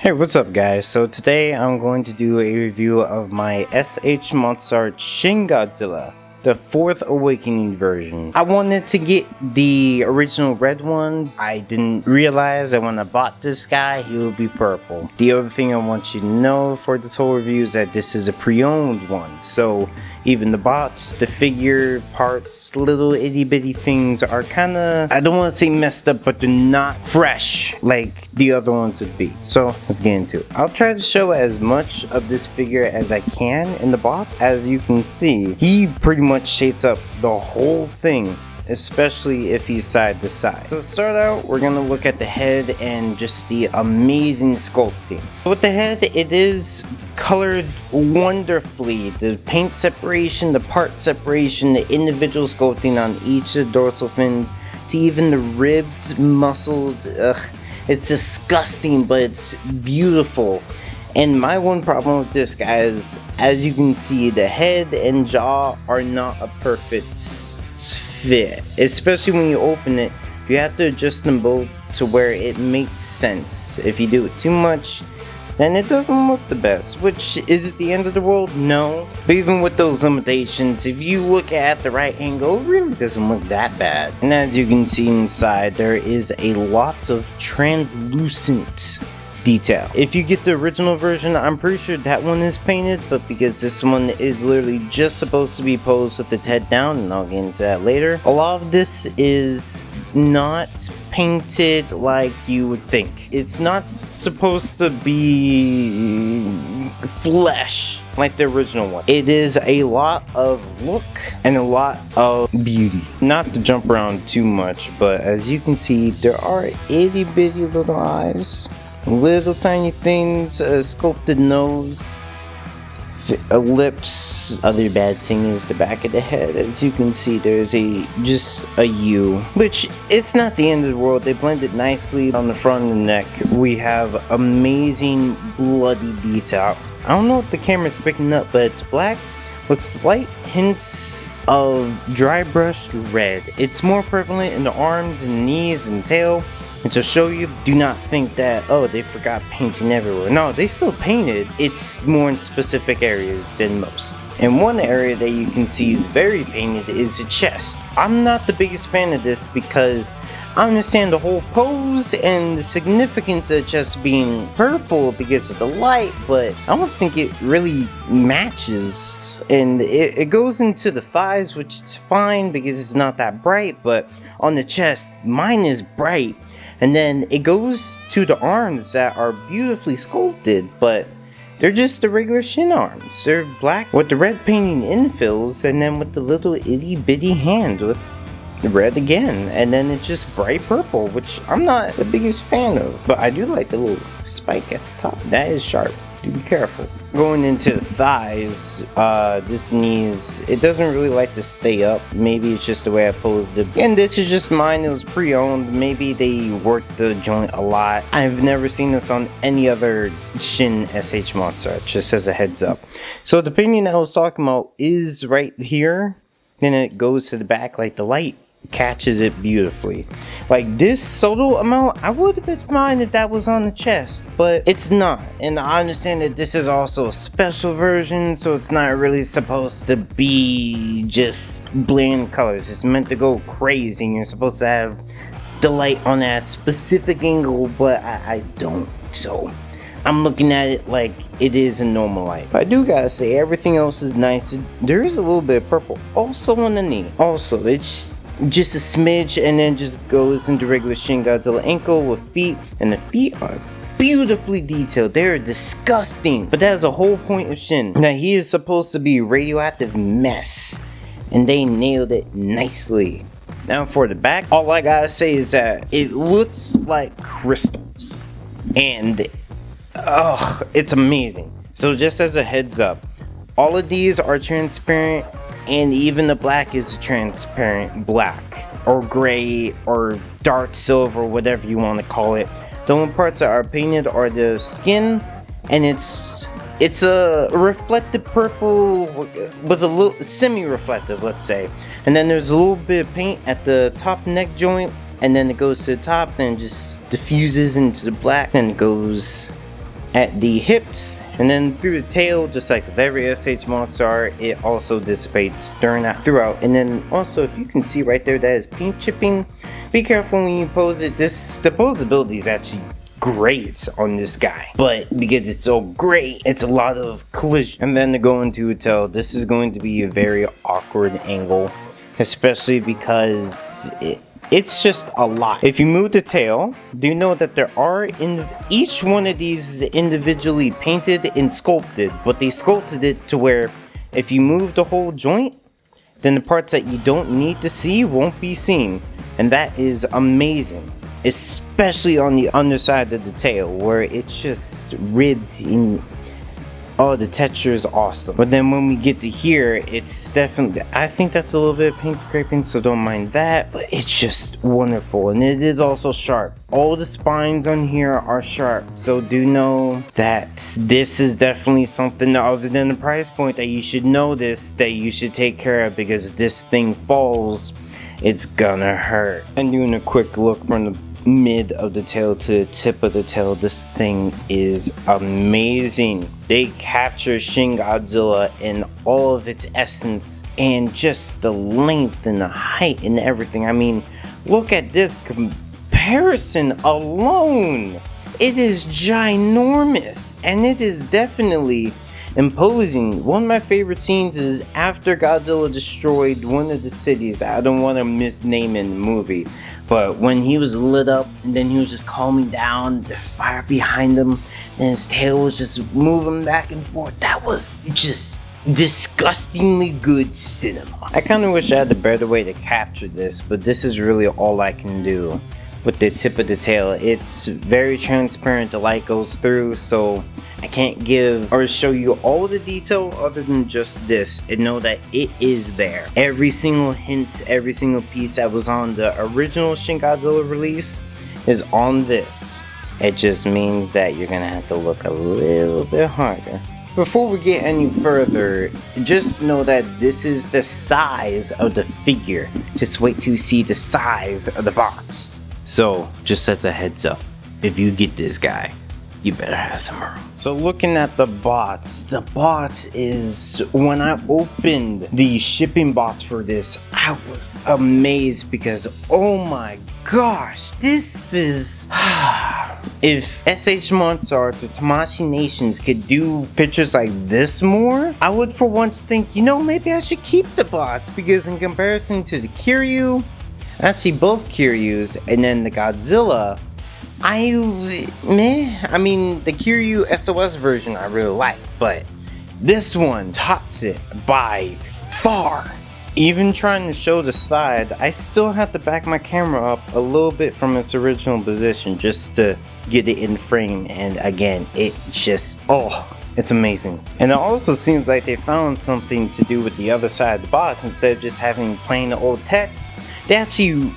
Hey, what's up guys? So today I'm going to do a review of my SH Monsterarts Shin Godzilla, the 4th Awakening version. I wanted to get the original red one. I didn't realize that when I bought this guy, he would be purple. The other thing I want you to know for this whole review is that this is a pre-owned one. So even the bots, the figure parts, little itty bitty things are kinda, I don't want to say messed up, but they're not fresh like the other ones would be. So let's get into it. I'll try to show as much of this figure as I can in the box. As you can see, he pretty much shades up the whole thing, especially if he's side to side. So to start out, we're gonna look at the head and just the amazing sculpting. With the head, it is colored wonderfully. The paint separation, the part separation, the individual sculpting on each of the dorsal fins, to even the ribs, muscles. It's disgusting, but it's beautiful. And my one problem with this, guys, as you can see, the head and jaw are not a perfect fit. Especially when you open it, you have to adjust them both to where it makes sense. If you do it too much, then it doesn't look the best. Which, is it the end of the world? No. But even with those limitations, if you look at the right angle, it really doesn't look that bad. And as you can see inside, there is a lot of translucent detail. If you get the original version, I'm pretty sure that one is painted, but because this one is literally just supposed to be posed with its head down, and I'll get into that later, a lot of this is not painted like you would think. It's not supposed to be flesh like the original one. It is a lot of look and a lot of beauty. Not to jump around too much, but as you can see, there are itty bitty little eyes, little tiny things, a sculpted nose, lips. Other bad thing is the back of the head. As you can see, there's just a U, which it's not the end of the world. They blended nicely. On the front of the neck, we have amazing bloody detail. I don't know if the camera's picking up, but it's black with slight hints of dry brushed red. It's more prevalent in the arms and knees and tail. And to show you, do not think that, oh, they forgot painting everywhere. No, they still painted. It's more in specific areas than most. And one area that you can see is very painted is the chest. I'm not the biggest fan of this because I understand the whole pose and the significance of chest being purple because of the light, but I don't think it really matches. And it goes into the thighs, which is fine because it's not that bright, but on the chest, mine is bright. And then it goes to the arms that are beautifully sculpted, but they're just the regular Shin arms. They're black with the red painting infills, and then with the little itty bitty hand with the red again. And then it's just bright purple, which I'm not the biggest fan of. But I do like the little spike at the top. That is sharp. Do be careful. Going into the thighs, this knees, it doesn't really like to stay up. Maybe it's just the way I posed it. And this is just mine. It was pre-owned. Maybe they worked the joint a lot. I've never seen this on any other Shin SH monster, just as a heads up. So the painting I was talking about is right here. Then it goes to the back, like the light catches it beautifully. Like this subtle amount, I would have been fine if that was on the chest, but it's not. And I understand that this is also a special version, so it's not really supposed to be just bland colors. It's meant to go crazy, and you're supposed to have the light on that specific angle, but I don't. So I'm looking at it like it is a normal light. But I do gotta say, everything else is nice. There is a little bit of purple also on the knee. Also, it's just a smidge, and then just goes into regular Shin Godzilla ankle with feet, and the feet are beautifully detailed. They're disgusting, but that is the whole point of Shin. Now he is supposed to be a radioactive mess, and they nailed it nicely. Now for the back, all I gotta say is that it looks like crystals, and it's amazing. So just as a heads up, all of these are transparent, and even the black is transparent black or gray or dark silver, whatever you want to call it. The only parts that are painted are the skin, and it's a reflective purple with a little semi-reflective, let's say. And then there's a little bit of paint at the top neck joint, and then it goes to the top, then it just diffuses into the black, then it goes at the hips, and then through the tail, just like with every SH monster art, it also dissipates throughout. And then also, if you can see right there, that is paint chipping. Be careful when you pose it. The posability is actually great on this guy, but because it's so great, it's a lot of collision. And then to go into a tail, this is going to be a very awkward angle, especially because it's just a lot. If you move the tail, do you know that there are in each one of these is individually painted and sculpted, but they sculpted it to where if you move the whole joint, then the parts that you don't need to see won't be seen, and that is amazing, especially on the underside of the tail where it's just ribbed in. Oh, the texture is awesome. But then when we get to here, it's definitely, I think that's a little bit of paint scraping, so don't mind that, but it's just wonderful. And it is also sharp. All the spines on here are sharp, so do know that this is definitely something other than the price point that you should notice, that you should take care of, because if this thing falls, it's gonna hurt. And doing a quick look from the mid of the tail to the tip of the tail, this thing is amazing. They capture Shin Godzilla in all of its essence, and just the length and the height and everything. I mean, look at this comparison alone. It is ginormous, and it is definitely imposing. One of my favorite scenes is after Godzilla destroyed one of the cities. I don't want to misname in the movie, but when he was lit up and then he was just calming down, the fire behind him, and his tail was just moving back and forth. That was just disgustingly good cinema. I kind of wish I had a better way to capture this, but this is really all I can do with the tip of the tail. It's very transparent, the light goes through, so I can't give or show you all the detail other than just this, and know that it is there. Every single hint, every single piece that was on the original Shin Godzilla release is on this. It just means that you're gonna have to look a little bit harder. Before we get any further, just know that this is the size of the figure. Just wait to see the size of the box. So, just as a heads up, if you get this guy, you better have some room. So looking at the box is, when I opened the shipping box for this, I was amazed because, oh my gosh, this is... If SH Monsterarts or Tamashii Nations could do pictures like this more, I would for once think, you know, maybe I should keep the box, because in comparison to the Kiryu, actually both Kiryus, and then the Godzilla, I mean, the Kiryu SOS version I really like, but this one tops it by far. Even trying to show the side, I still have to back my camera up a little bit from its original position just to get it in frame, and again, it just, oh, it's amazing. And it also seems like they found something to do with the other side of the box. Instead of just having plain old text, they actually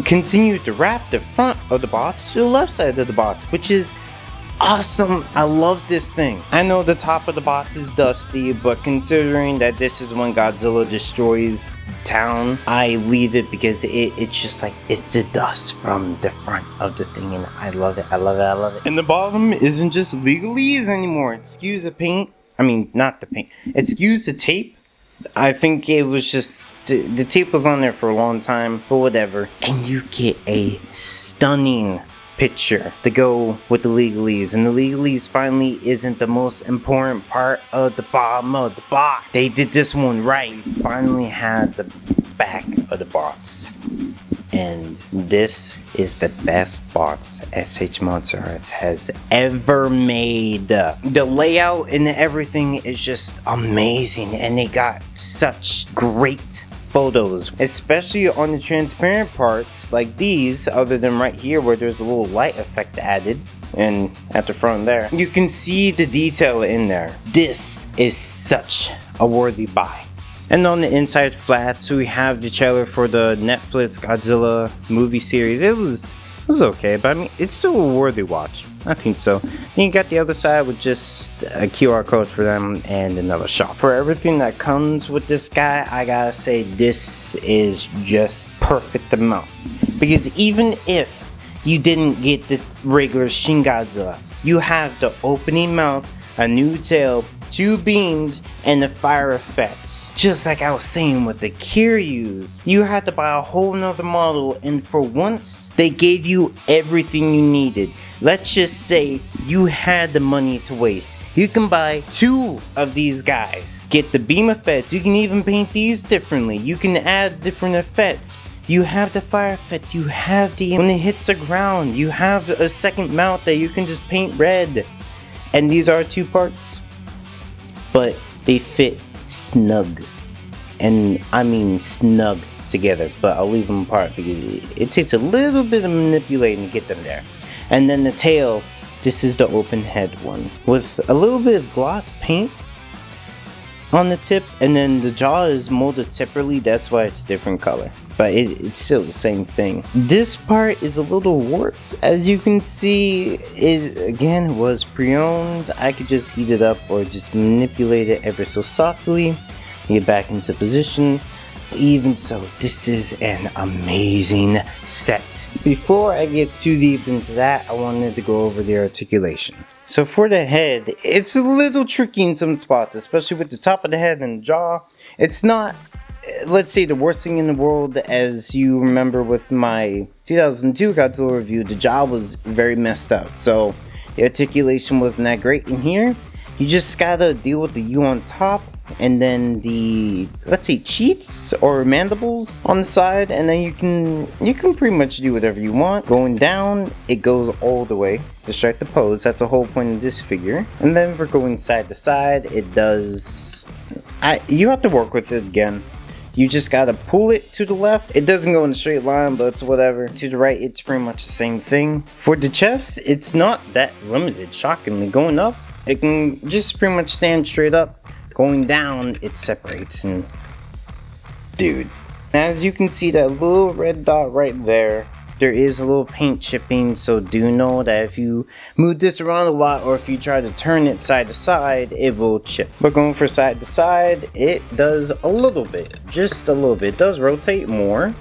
continued to wrap the front of the box to the left side of the box, which is awesome. I love this thing. I know the top of the box is dusty, but considering that this is when Godzilla destroys town, I leave it because it's just like, it's the dust from the front of the thing, and I love it, I love it, I love it. And the bottom isn't just legalese anymore. Excuse the paint. I mean, not the paint. Excuse the tape. I think it was just, the tape was on there for a long time, but whatever. And you get a stunning picture to go with the legalese. And the legalese finally isn't the most important part of the bottom of the box. They did this one right. We finally had the back of the box. And this is the best box SH Monsterarts has ever made. The layout and everything is just amazing, and they got such great photos, especially on the transparent parts like these, other than right here where there's a little light effect added, and at the front there. You can see the detail in there. This is such a worthy buy. And on the inside flats, we have the trailer for the Netflix Godzilla movie series. It was okay, but I mean, it's still a worthy watch. I think so. Then you got the other side with just a QR code for them and another shop. For everything that comes with this guy, I gotta say this is just perfect amount. Because even if you didn't get the regular Shin Godzilla, you have the opening mouth, a new tail, 2 beams, and the fire effects. Just like I was saying with the Kiryus, you had to buy a whole nother model, and for once, they gave you everything you needed. Let's just say you had the money to waste. You can buy 2 of these guys. Get the beam effects. You can even paint these differently. You can add different effects. You have the fire effect. You have the when it hits the ground. You have a second mount that you can just paint red. And these are 2 parts, but they fit snug. And I mean snug together, but I'll leave them apart because it takes a little bit of manipulating to get them there. And then the tail. This is the open head one with a little bit of gloss paint on the tip, and then the jaw is molded separately. That's why it's different color, but it's still the same thing. This part is a little warped, as you can see. It again was pre-owned. I could just heat it up or just manipulate it ever so softly, get back into position. Even so, this is an amazing set. Before I get too deep into that, I wanted to go over the articulation. So for the head, it's a little tricky in some spots, especially with the top of the head and the jaw. It's not, let's say, the worst thing in the world. As you remember with my 2002 Godzilla review, the jaw was very messed up. So the articulation wasn't that great in here. You just gotta deal with the U on top, and then the, let's say, cheeks or mandibles on the side, and then you can pretty much do whatever you want. Going down, it goes all the way to strike the pose. That's the whole point of this figure. And then for going side to side, it does, you have to work with it again. You just gotta pull it to the left. It doesn't go in a straight line, but it's whatever. To the right, it's pretty much the same thing. For the chest, it's not that limited, shockingly. Going up, it can just pretty much stand straight up. Going down, it separates, and dude. As you can see, that little red dot right there, there is a little paint chipping, so do know that if you move this around a lot, or if you try to turn it side to side, it will chip. But going for side to side, it does a little bit, just a little bit. It does rotate more,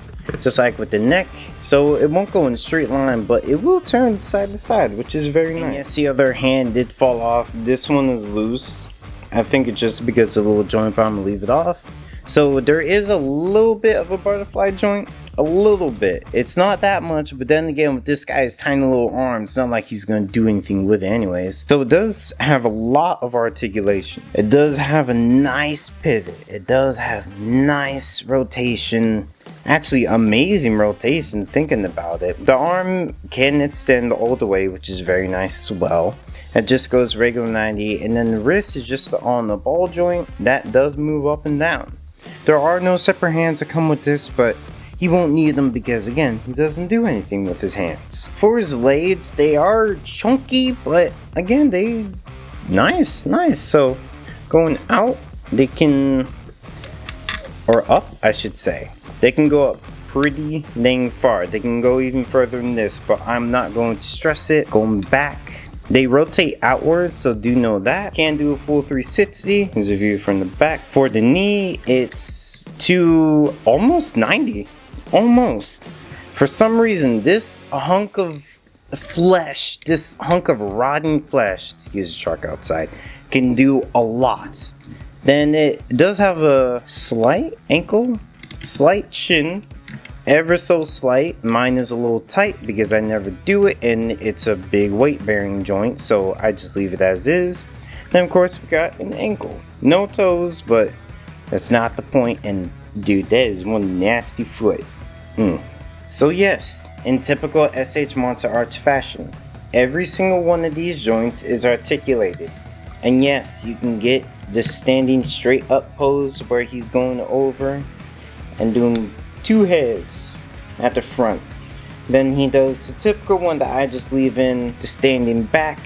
just like with the neck, so it won't go in a straight line, but it will turn side to side, which is very nice. And yes, the other hand did fall off. This one is loose. I think it's just because of the little joint, but I'm gonna leave it off. So there is a little bit of a butterfly joint, a little bit. It's not that much, but then again, with this guy's tiny little arms, it's not like he's gonna do anything with it anyways. So it does have a lot of articulation. It does have a nice pivot. It does have nice rotation. Actually, amazing rotation thinking about it. The arm can extend all the way, which is very nice as well. It just goes regular 90, and then the wrist is just on the ball joint. That does move up and down. There are no separate hands that come with this, but he won't need them because, again, he doesn't do anything with his hands. For his legs, they are chunky, but again, they nice. So going out, they can, or up, I should say. They can go up pretty dang far. They can go even further than this, but I'm not going to stress it. Going back, they rotate outwards, so do know that. Can do a full 360. Here's a view from the back. For the knee, it's to almost 90. Almost. For some reason, this hunk of flesh, this hunk of rotting flesh, excuse the truck outside, can do a lot. Then it does have a slight ankle, slight shin, ever so slight. Mine is a little tight because I never do it, and it's a big weight bearing joint, so I just leave it as is. Then of course we got an ankle, no toes, but that's not the point. And dude, that is one nasty foot. So yes, in typical SH Monsterarts fashion, every single one of these joints is articulated. And yes, you can get the standing straight up pose where he's going over and doing two heads at the front. Then he does the typical one that I just leave in, the standing back.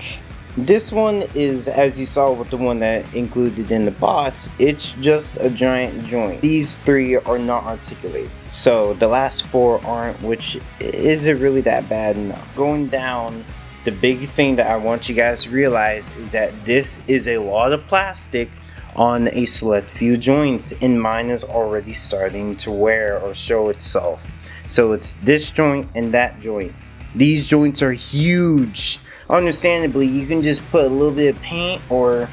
This one is, as you saw with the one that included in the box, it's just a giant joint. These three are not articulated, so the last four aren't, which isn't really that bad enough. Going down, the big thing that I want you guys to realize is that this is a lot of plastic on a select few joints, and mine is already starting to wear or show itself. So it's this joint and that joint. These joints are huge, Understandably, you can just put a little bit of paint or,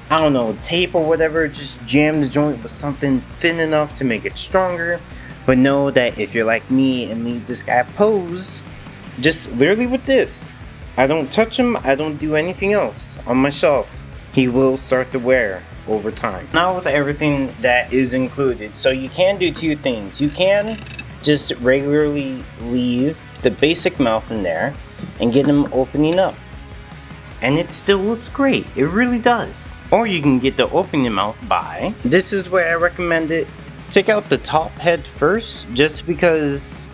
I don't know, tape or whatever, just jam the joint with something thin enough to make it stronger. But know that if you're like me and leave this guy pose, just literally with this, I don't touch him, I don't do anything else on my shelf, he will start to wear over time. Now with everything that is included, so you can do two things. You can just regularly leave the basic mouth in there and get him opening up, and it still looks great, it really does. Or you can get the opening mouth by, this is where I recommend it, take out the top head first, just because,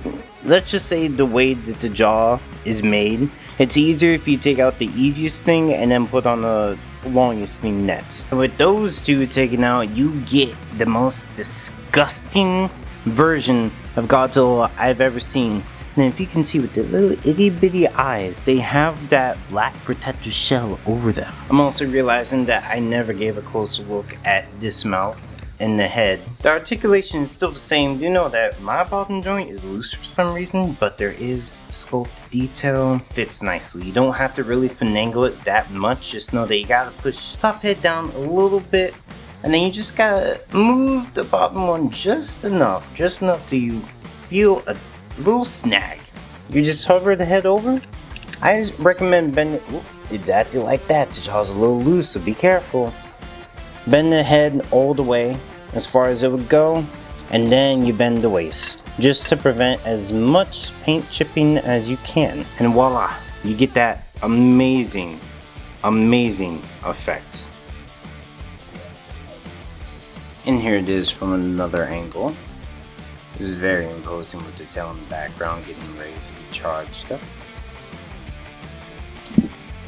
let's just say the way that the jaw is made, it's easier if you take out the easiest thing and then put on the longest thing next. With those two taken out, you get the most disgusting version of Godzilla I've ever seen. And if you can see with the little itty bitty eyes, they have that black protective shell over them. I'm also realizing that I never gave a closer look at this mouth and the head. The articulation is still the same. You know that my bottom joint is loose for some reason, but there is the sculpt detail, fits nicely. You don't have to really finagle it that much. Just know that you gotta push top head down a little bit, and then you just gotta move the bottom one just enough to you feel a little snag. You just hover the head over. I recommend bending exactly like that. The jaw's a little loose, so be careful. Bend the head all the way as far as it would go, and then you bend the waist just to prevent as much paint chipping as you can, and voila, you get that amazing effect. And here it is from another angle. This is very imposing with the tail in the background getting ready to be charged up.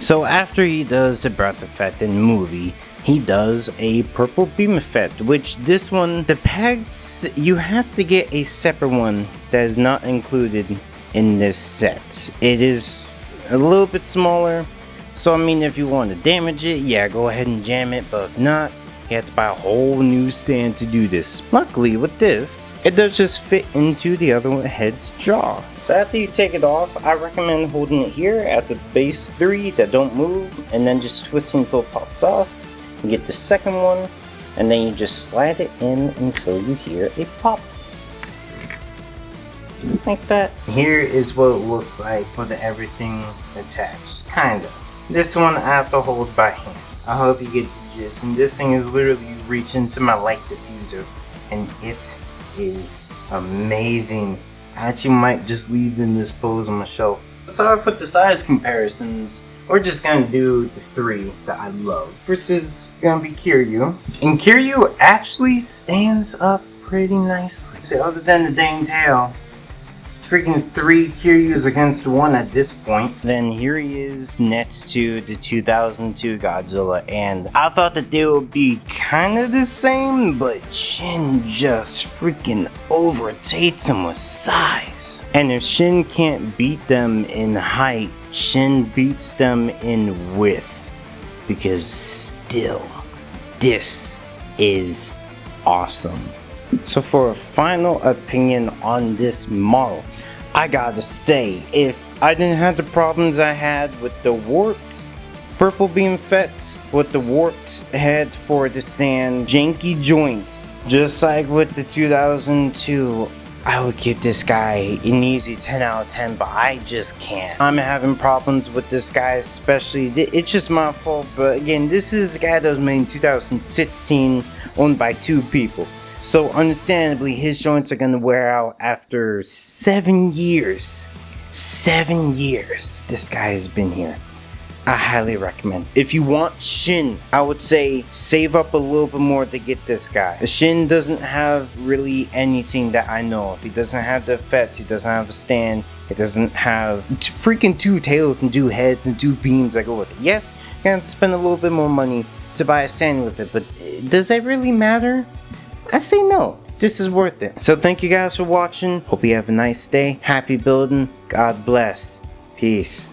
So after he does a breath effect in the movie, he does a purple beam effect, which this one, the pegs, you have to get a separate one that is not included in this set. It is a little bit smaller, so I mean if you want to damage it, yeah, go ahead and jam it, but if not, you have to buy a whole new stand to do this. Luckily with this, it does just fit into the other head's jaw. So after you take it off, I recommend holding it here at the base 3 that don't move, and then just twisting until it pops off. You get the second one, and then you just slide it in until you hear a pop. Like that. Here is what it looks like with everything attached. Kinda. This one I have to hold by hand. I hope you get the gist. And this thing is literally reaching to my light diffuser, and it is amazing. I actually might just leave in this pose on my shelf. Sorry for the size comparisons. We're just gonna do the 3 that I love. First is gonna be Kiryu. And Kiryu actually stands up pretty nicely. So other than the dang tail, it's freaking 3 Kiryus against 1 at this point. Then here he is next to the 2002 Godzilla, and I thought that they would be kind of the same, but Shin just freaking overtakes him with size. And if Shin can't beat them in height, Shin beats them in width, because still, this is awesome. So for a final opinion on this model, I gotta say, if I didn't have the problems I had with the warped purple beam effect, with the warped head for the stand, janky joints, just like with the 2002, I would give this guy an easy 10 out of 10, but I just can't. I'm having problems with this guy, especially. It's just my fault, but again, this is a guy that was made in 2016, owned by 2 people. So understandably, his joints are gonna wear out after 7 years. 7 years this guy has been here. I highly recommend. If you want Shin, I would say save up a little bit more to get this guy. Shin doesn't have really anything that I know of. He doesn't have the effect, he doesn't have a stand, he doesn't have freaking 2 tails and 2 heads and 2 beams that go with it. Yes, you're gonna have to spend a little bit more money to buy a stand with it, but does that really matter? I say no. This is worth it. So thank you guys for watching. Hope you have a nice day. Happy building. God bless. Peace.